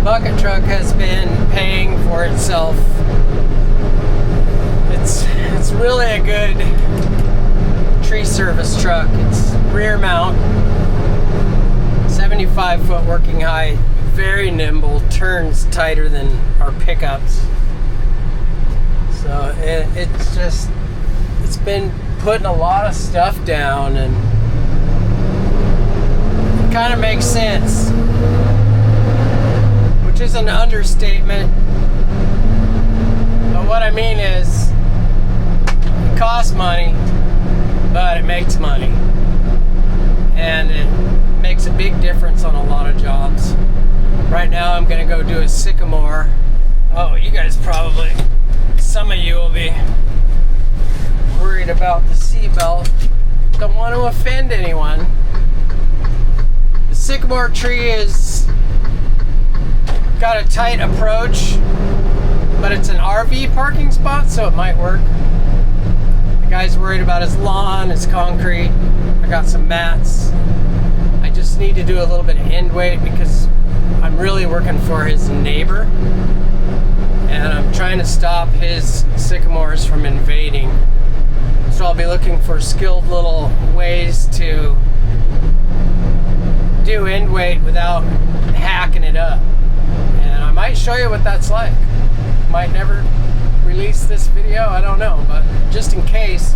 bucket truck has been paying for itself. It's really a good tree service truck. It's rear mount, 75-foot working height, very nimble, turns tighter than our pickups. So it's been putting a lot of stuff down, and it kind of makes sense, which is an understatement. But what I mean is, it costs money, but it makes money, and it makes a big difference on a lot of jobs. Right now I'm gonna go do a sycamore. Oh, you guys probably, some of you will be worried about the seatbelt. Don't want to offend anyone. The sycamore tree is got a tight approach, but it's an RV parking spot, so it might work. The guy's worried about his lawn, his concrete. I got some mats. I just need to do a little bit of end weight because I'm really working for his neighbor, and I'm trying to stop his sycamores from invading. So I'll be looking for skilled little ways to do end weight without hacking it up. And I might show you what that's like. Might never release this video, I don't know, but just in case,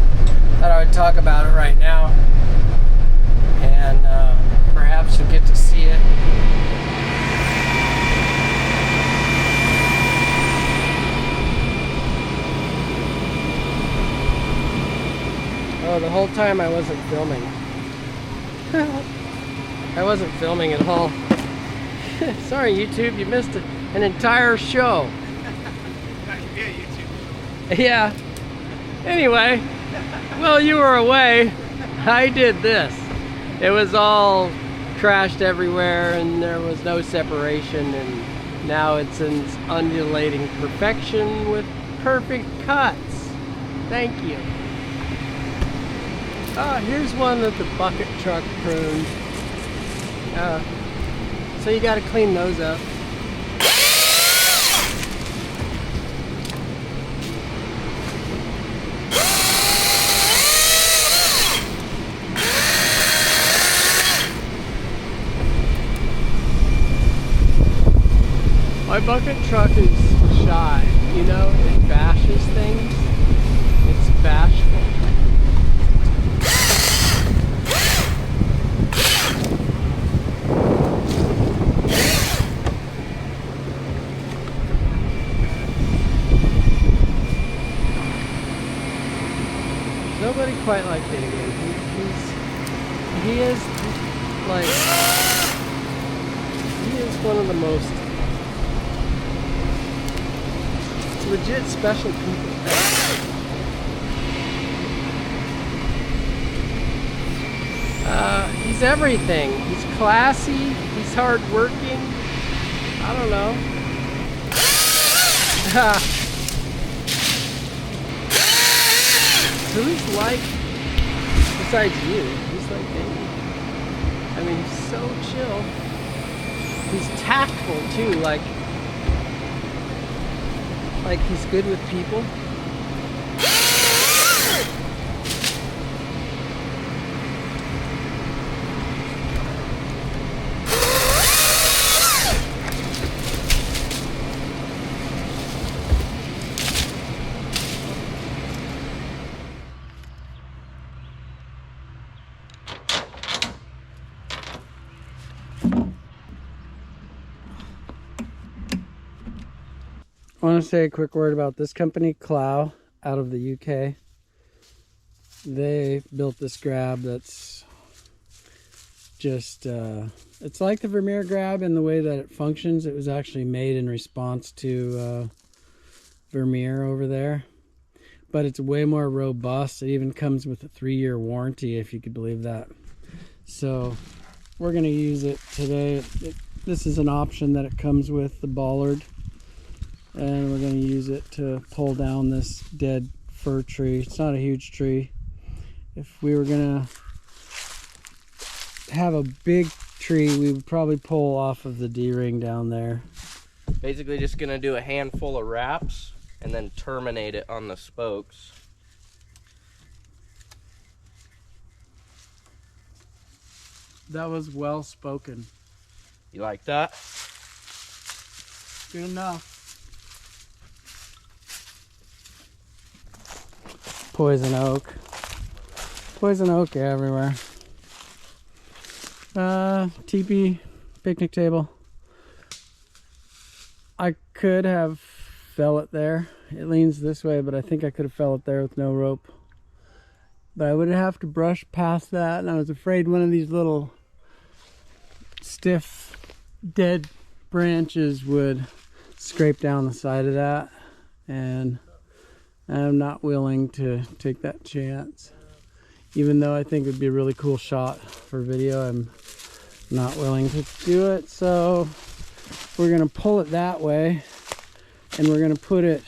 thought I would talk about it right now, and perhaps you'll get to see it. Oh, the whole time I wasn't filming. I wasn't filming at all. Sorry, YouTube, you missed an entire show. Yeah. Anyway, while you were away, I did this. It was all crashed everywhere, and there was no separation, and now it's in undulating perfection with perfect cuts. Thank you. Here's one that the bucket truck pruned. So you gotta clean those up. My bucket truck is shy, you know, it bashes things. It's bashful. Nobody quite like Damien. He is one of the most legit special people. He's everything. He's classy. He's hardworking. I don't know. Who's like, besides you, who's like Damien? I mean, he's so chill. He's tactful too, like he's good with people. I want to say a quick word about this company, Clow, out of the UK. They built this grab that's just, it's like the Vermeer grab in the way that it functions. It was actually made in response to Vermeer over there. But it's way more robust. It even comes with a 3-year warranty, if you could believe that. So we're going to use it today. This is an option that it comes with, the bollard. And we're going to use it to pull down this dead fir tree. It's not a huge tree. If we were going to have a big tree, we would probably pull off of the D-ring down there. Basically just gonna do a handful of wraps and then terminate it on the spokes. That was well spoken. You like that? Good enough. Poison oak. Poison oak everywhere. Teepee, picnic table. I could have fell it there. It leans this way, but I think I could have fell it there with no rope. But I would have to brush past that, and I was afraid one of these little stiff, dead branches would scrape down the side of that, and I'm not willing to take that chance. Even though I think it would be a really cool shot for video, I'm not willing to do it. So we're gonna pull it that way, and we're gonna put it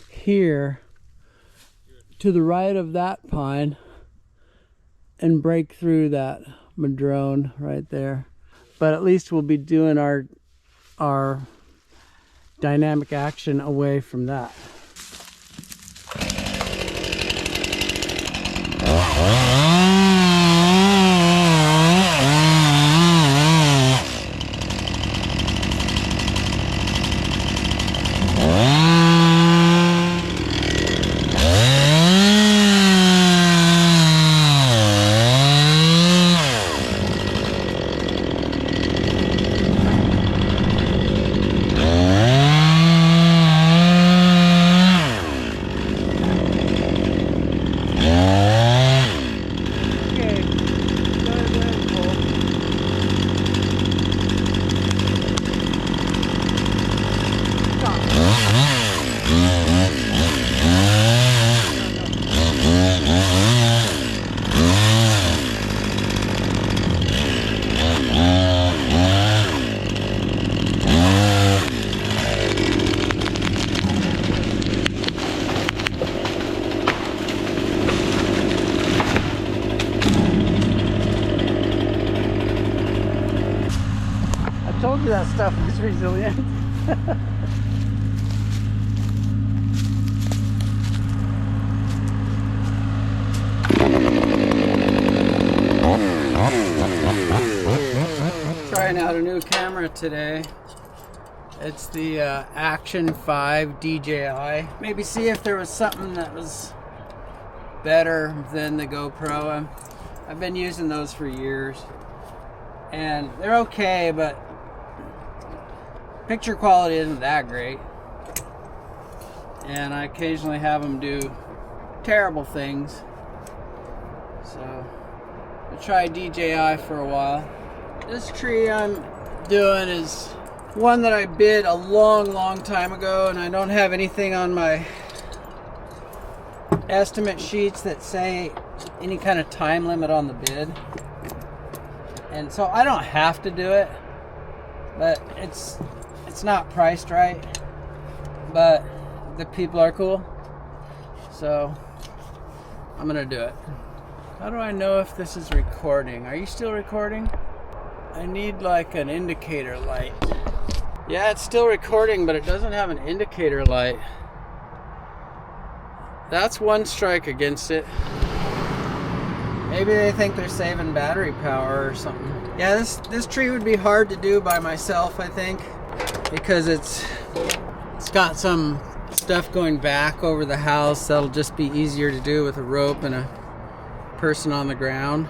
here to the right of that pine and break through that madrone right there. But at least we'll be doing our dynamic action away from that. I told you that stuff was resilient. Trying out a new camera today. It's the Action 5 DJI. Maybe see if there was something that was better than the GoPro. I've been using those for years, and they're okay, but picture quality isn't that great. And I occasionally have them do terrible things. So I'll try DJI for a while. This tree I'm doing is one that I bid a long time ago, and I don't have anything on my estimate sheets that say any kind of time limit on the bid. And so I don't have to do it, but it's not priced right, but the people are cool, so I'm gonna do it. How do I know if this is recording? Are you still recording? I need like an indicator light. Yeah, it's still recording, but it doesn't have an indicator light. That's one strike against it. Maybe they think they're saving battery power or something. Yeah, this tree would be hard to do by myself, I think, because it's got some stuff going back over the house that'll just be easier to do with a rope and a person on the ground.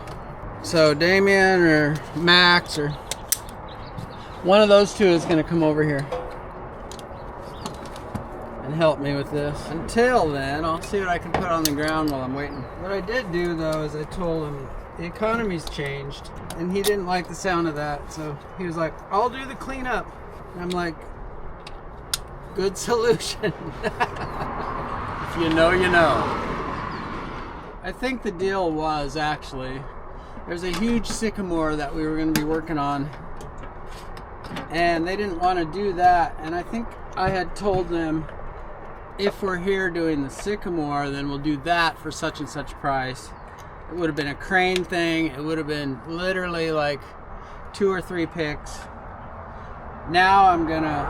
So Damien or Max or one of those two is going to come over here and help me with this. Until then, I'll see what I can put on the ground while I'm waiting. What I did do though is I told him the economy's changed, and he didn't like the sound of that, so he was like, I'll do the cleanup. And I'm like, good solution. If you know, you know. I think the deal was actually, there's a huge sycamore that we were going to be working on, and they didn't want to do that. And I think I had told them, if we're here doing the sycamore, then we'll do that for such and such price. It would have been a crane thing. It would have been literally like 2 or 3 picks. Now I'm gonna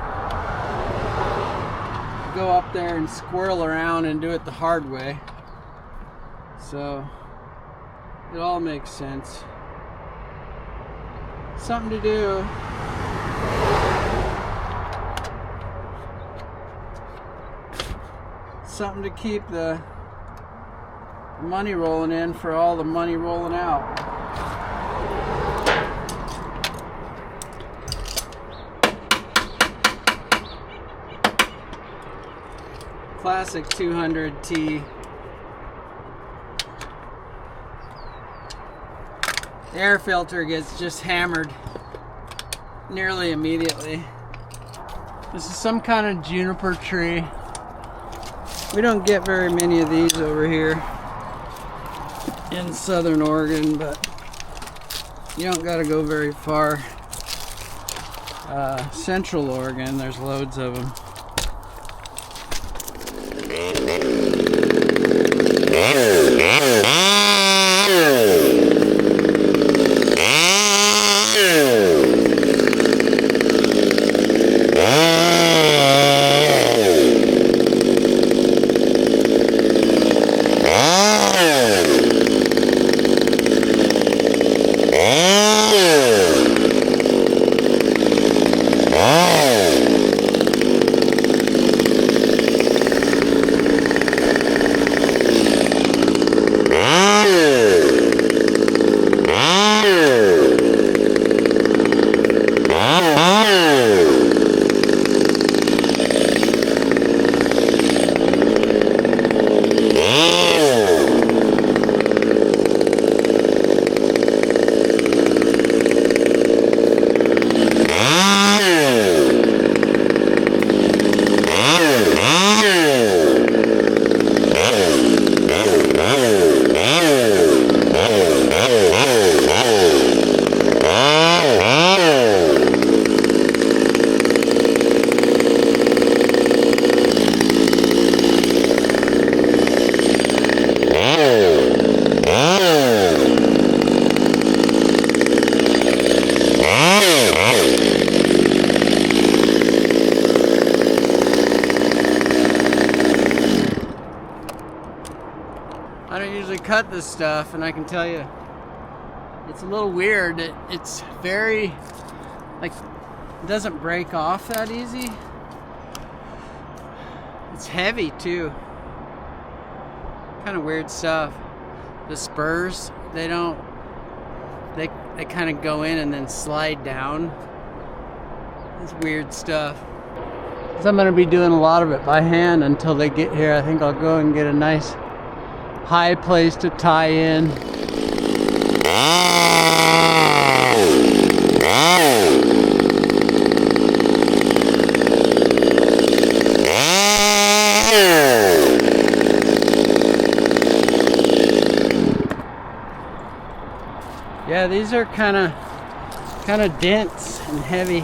go up there and squirrel around and do it the hard way. So it all makes sense. Something to do. Something to keep the money rolling in for all the money rolling out. Classic 200T. The air filter gets just hammered nearly immediately. This is some kind of juniper tree. We don't get very many of these over here in southern Oregon, but you don't gotta go very far. Central Oregon, there's loads of them. I don't usually cut this stuff, and I can tell you it's a little weird. It's very, like, it doesn't break off that easy. It's heavy too. Kind of weird stuff. The spurs, they kind of go in and then slide down. It's weird stuff. So I'm going to be doing a lot of it by hand until they get here. I think I'll go and get a nice high place to tie in. Yeah, these are kind of dense and heavy.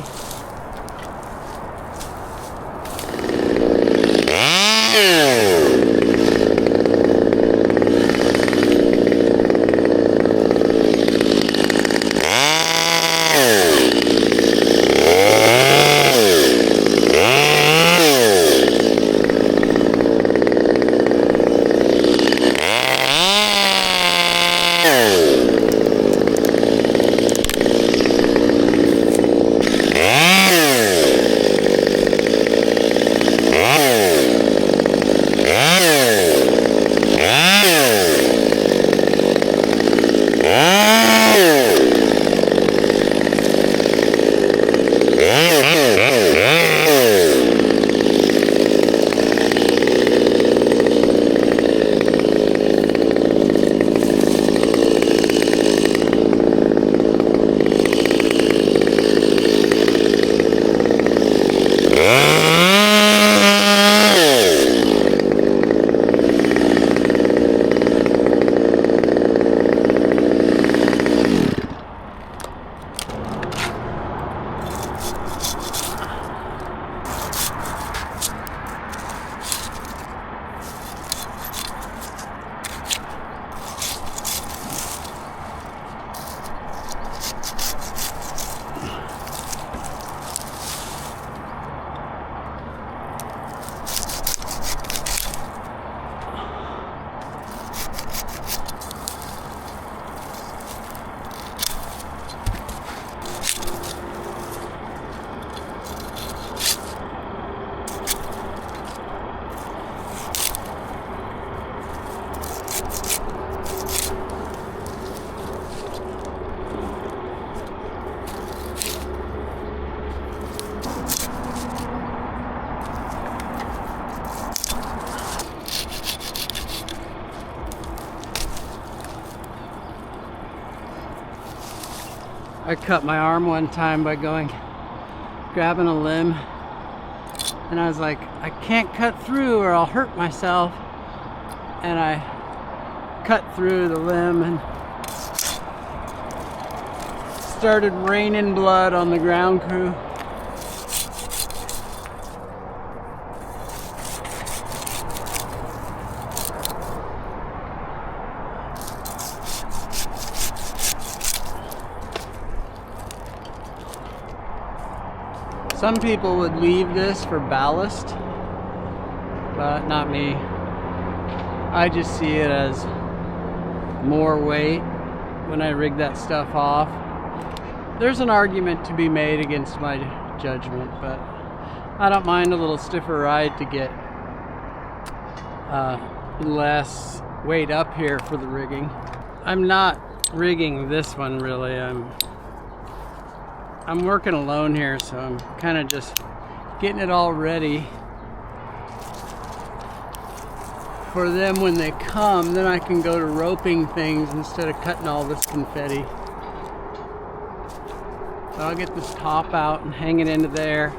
I cut my arm one time by grabbing a limb, and I was like, I can't cut through or I'll hurt myself. And I cut through the limb and started raining blood on the ground crew. Some people would leave this for ballast, but not me. I just see it as more weight when I rig that stuff off. There's an argument to be made against my judgment, but I don't mind a little stiffer ride to get less weight up here for the rigging. I'm not rigging this one really. I'm working alone here, so I'm kind of just getting it all ready for them when they come. Then I can go to roping things instead of cutting all this confetti. So I'll get this top out and hang it into there.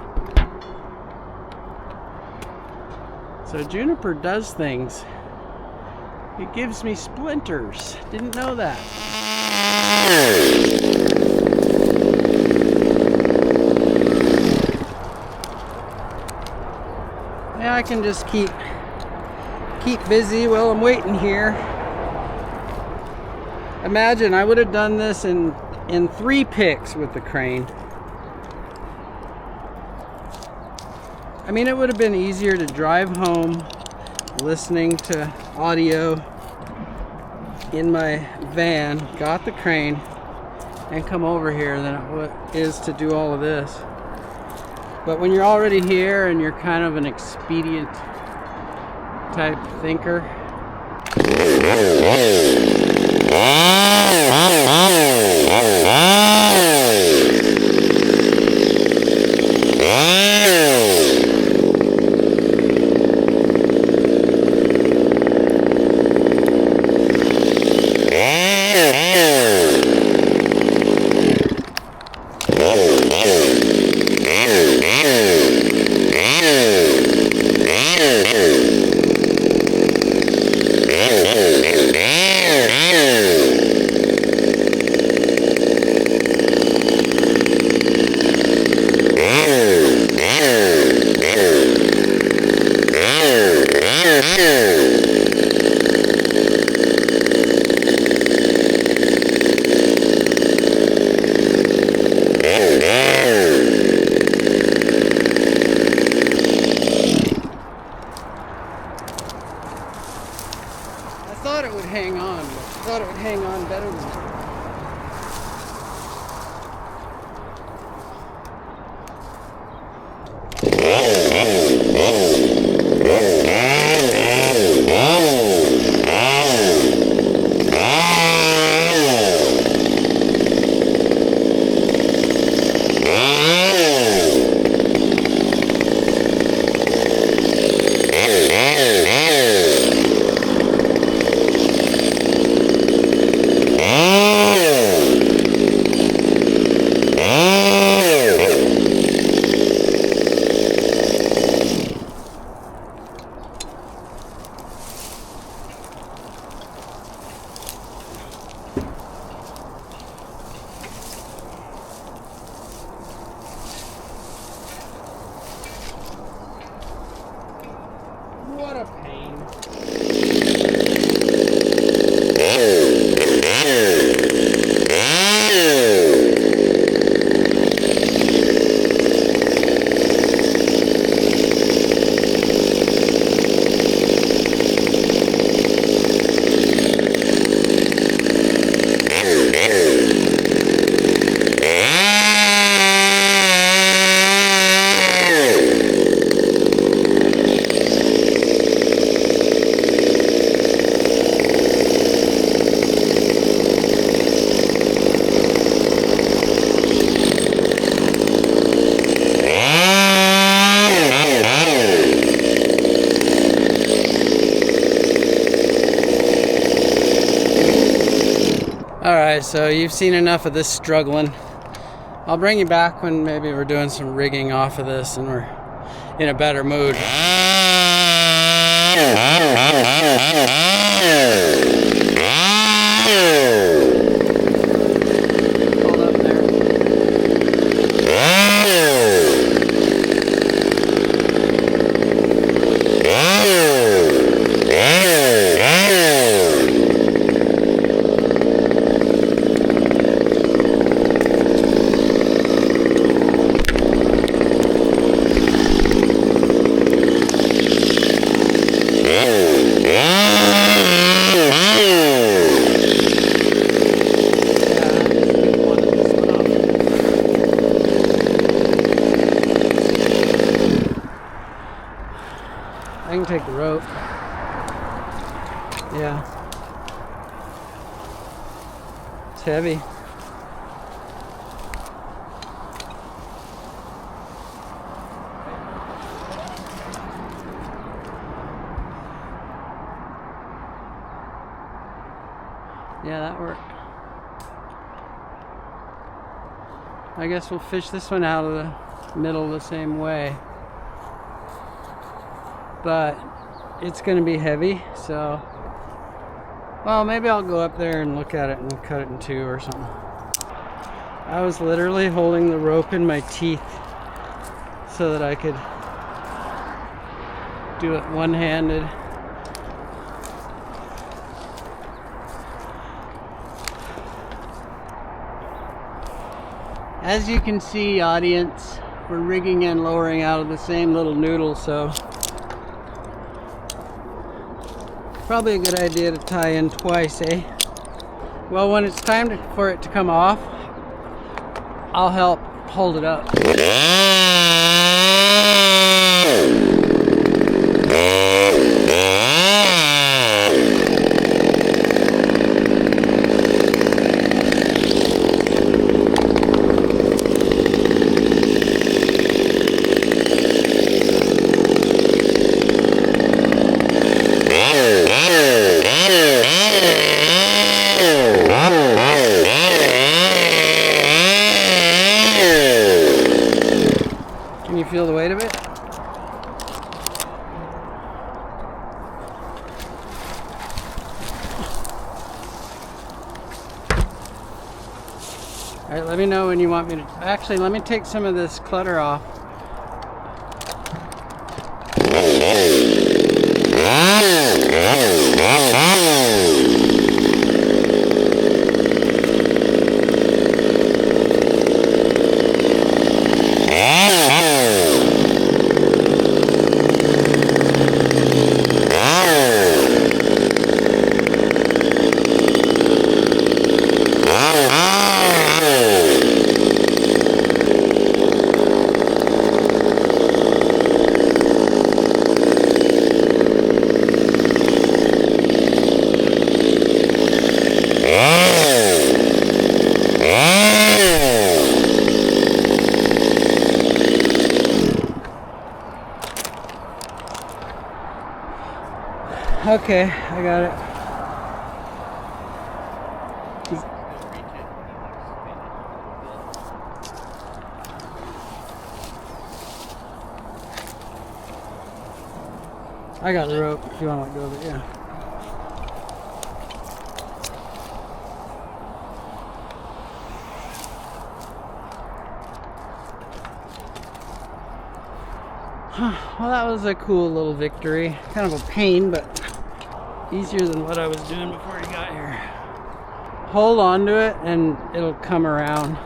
So juniper does things. It gives me splinters. Didn't know that. Yeah, I can just keep busy while I'm waiting here. Imagine I would have done this in 3 picks with the crane. I mean, it would have been easier to drive home listening to audio in my van, got the crane, and come over here than it is to do all of this. But when you're already here and you're kind of an expedient type thinker, better than that. What a pain. Alright, so you've seen enough of this struggling. I'll bring you back when maybe we're doing some rigging off of this and we're in a better mood. Hold up there. I can take the rope. Yeah. It's heavy. Yeah, that worked. I guess we'll fish this one out of the middle the same way. But it's going to be heavy, so well, maybe I'll go up there and look at it and cut it in two or something. I was literally holding the rope in my teeth so that I could do it one-handed. As you can see, audience, we're rigging and lowering out of the same little noodle, so probably a good idea to tie in twice, eh? Well, when it's time for it to come off, I'll help hold it up. Can you feel the weight of it? Alright, let me know when you want me to... Actually, let me take some of this clutter off. Okay, I got it. I got the rope if you want to let go of it, yeah. Well, that was a cool little victory. Kind of a pain, but easier than what I was doing before he got here. Hold on to it and it'll come around.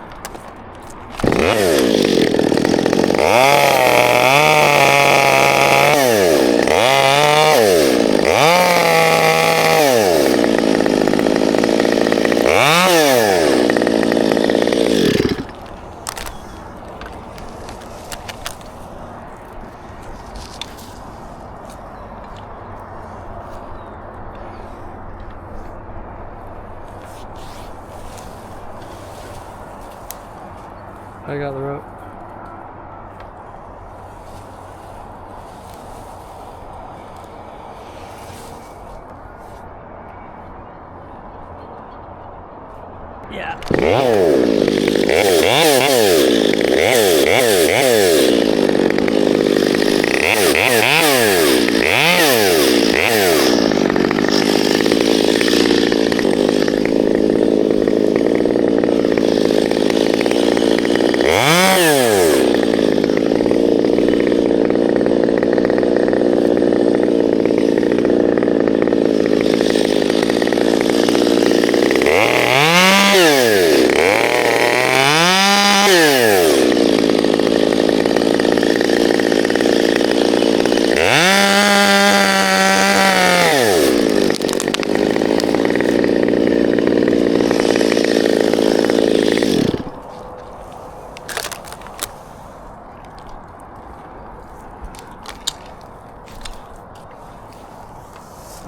I got the rope. Yeah.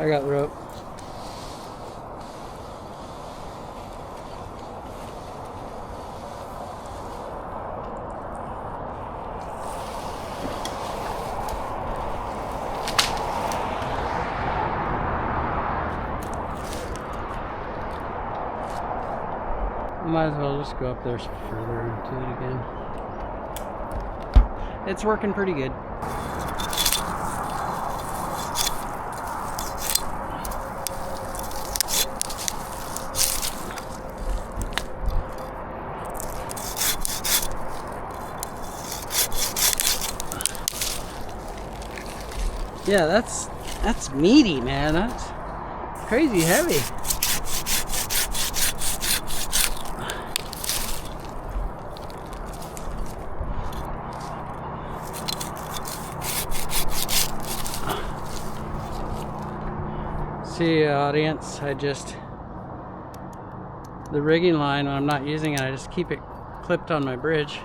I got rope. Might as well just go up there further into it again. It's working pretty good. Yeah, that's meaty, man. That's crazy heavy. See, audience, the rigging line, when I'm not using it, I just keep it clipped on my bridge.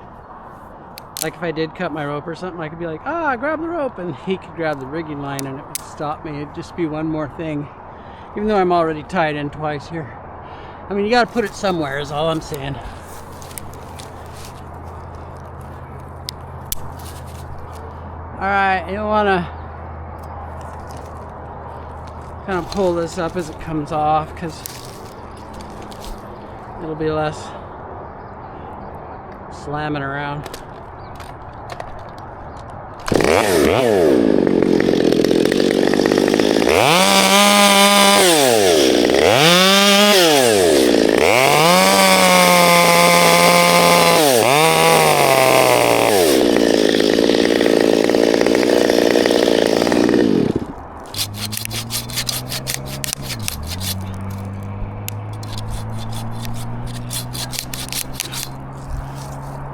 Like if I did cut my rope or something, I could be like, grab the rope, and he could grab the rigging line and it would stop me. It'd just be one more thing, even though I'm already tied in twice here. I mean, you gotta put it somewhere is all I'm saying. Alright, you wanna kind of pull this up as it comes off, because it'll be less slamming around.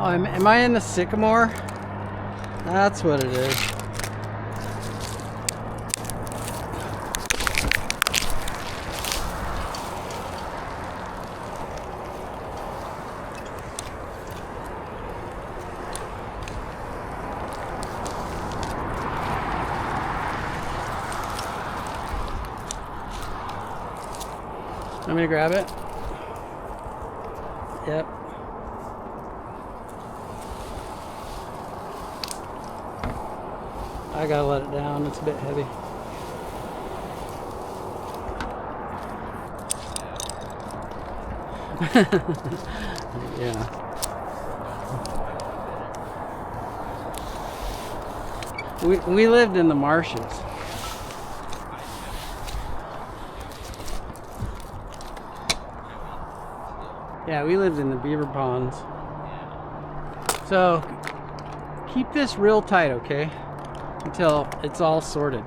Oh, am I in the sycamore? That's what it is. I'm gonna grab it. Yep. I gotta let it down, it's a bit heavy. Yeah. We lived in the marshes. Yeah, we lived in the beaver ponds. So keep this real tight, okay? Until it's all sorted.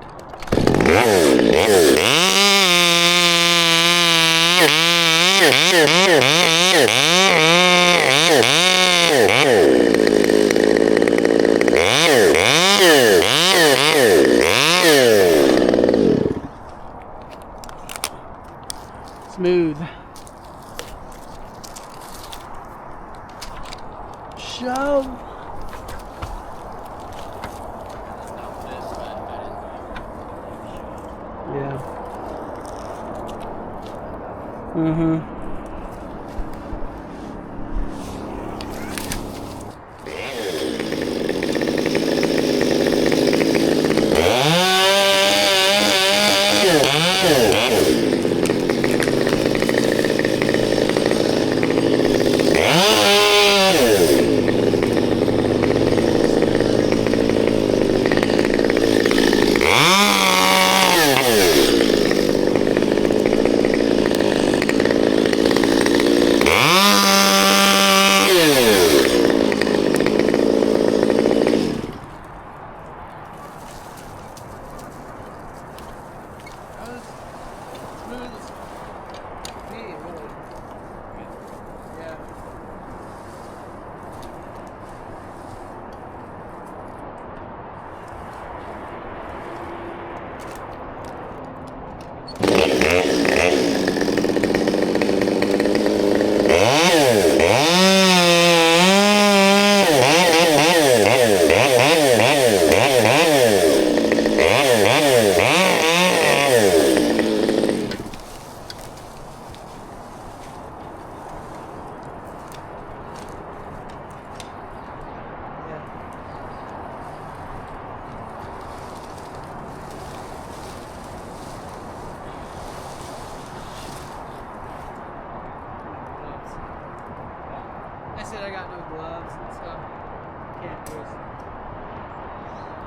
Smooth. Shove. Yeah. Mm-hmm.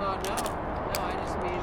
Oh, no. No, I just mean...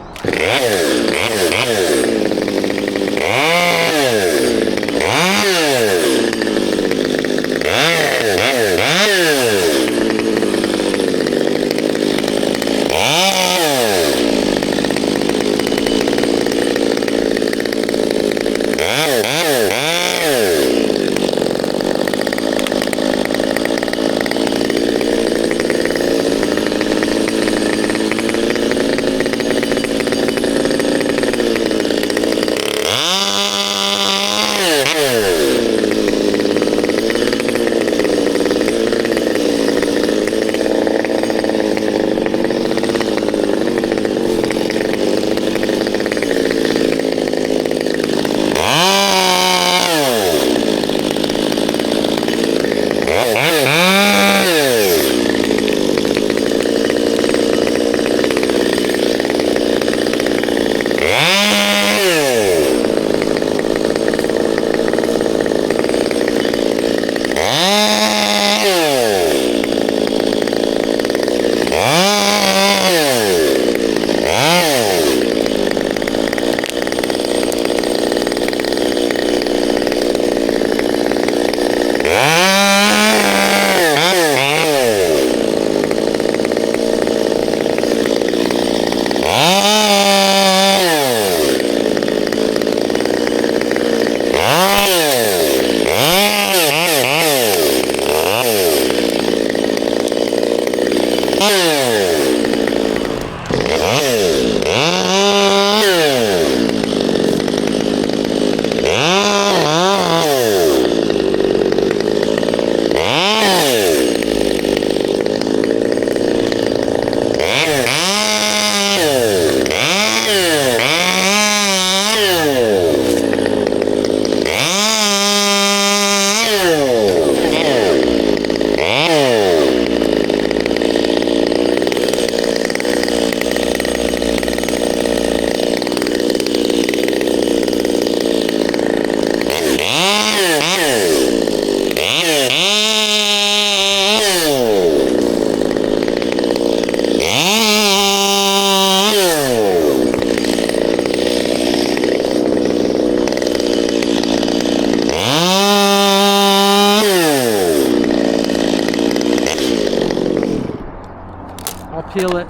I'll peel it,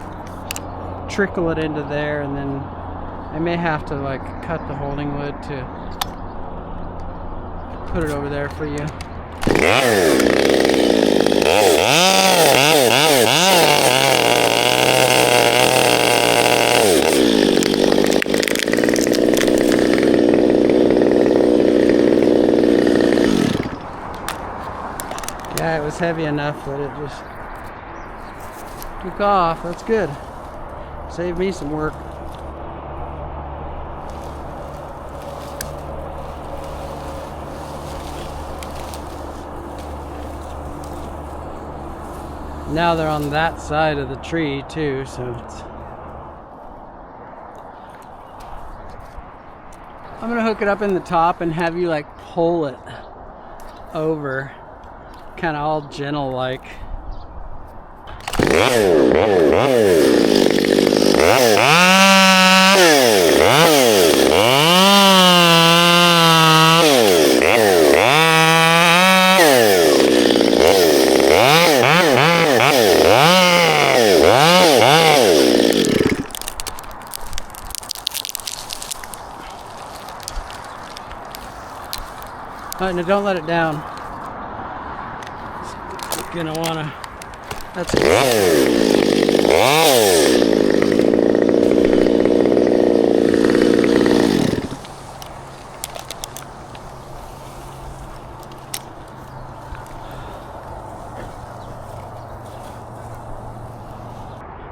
trickle it into there, and then I may have to like cut the holding wood to put it over there for you. Yeah, it was heavy enough that it just took off. That's good. Saved me some work. Now they're on that side of the tree too, so it's... I'm gonna hook it up in the top and have you like pull it over, kind of all gentle like. No, don't let it down. You're gonna wanna. That's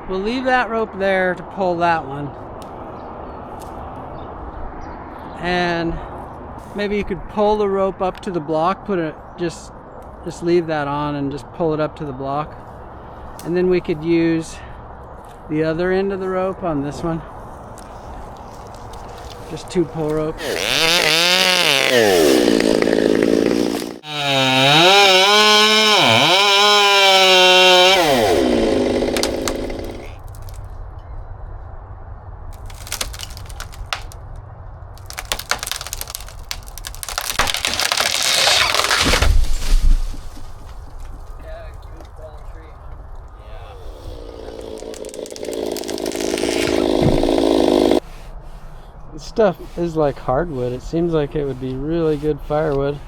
We'll leave that rope there to pull that one. And maybe you could pull the rope up to the block, put it, just leave that on and just pull it up to the block. And then we could use the other end of the rope on this one. Just 2 pull ropes. stuff is like hardwood. It seems like it would be really good firewood.